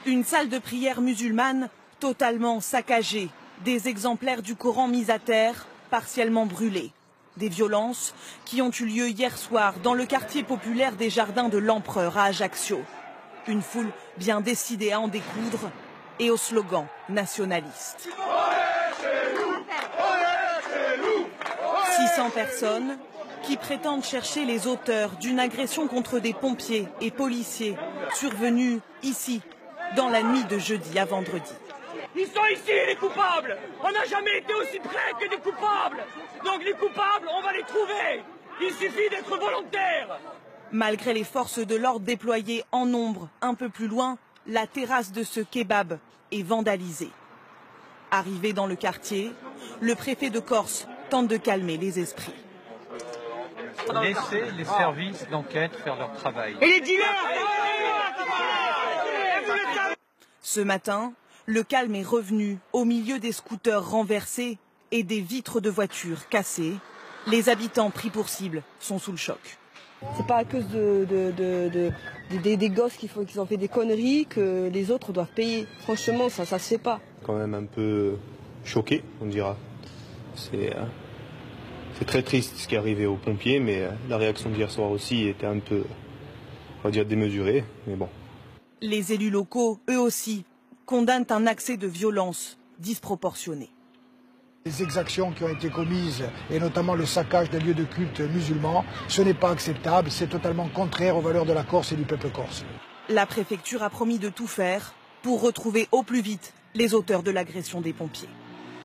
Une salle de prière musulmane totalement saccagée, des exemplaires du Coran mis à terre, partiellement brûlés. Des violences qui ont eu lieu hier soir dans le quartier populaire des Jardins de l'Empereur à Ajaccio. Une foule bien décidée à en découdre et au slogan nationaliste. 600 personnes qui prétendent chercher les auteurs d'une agression contre des pompiers et policiers survenue ici, dans la nuit de jeudi à vendredi. Ils sont ici, les coupables. On n'a jamais été aussi près que des coupables. Donc les coupables, on va les trouver. Il suffit d'être volontaire. Malgré les forces de l'ordre déployées en nombre un peu plus loin, la terrasse de ce kebab est vandalisée. Arrivé dans le quartier, le préfet de Corse tente de calmer les esprits. Laissez les services d'enquête faire leur travail. Et les dealers. Ce matin, le calme est revenu au milieu des scooters renversés et des vitres de voitures cassées. Les habitants pris pour cible sont sous le choc. C'est pas à cause des gosses qui ont fait des conneries que les autres doivent payer. Franchement, ça se fait pas. Quand même un peu choqué, on dira. C'est très triste ce qui est arrivé aux pompiers, mais la réaction d'hier soir aussi était un peu, on va dire, démesurée. Mais bon. Les élus locaux, eux aussi, condamnent un accès de violence disproportionné. Les exactions qui ont été commises, et notamment le saccage des lieux de culte musulmans, ce n'est pas acceptable, c'est totalement contraire aux valeurs de la Corse et du peuple corse. La préfecture a promis de tout faire pour retrouver au plus vite les auteurs de l'agression des pompiers.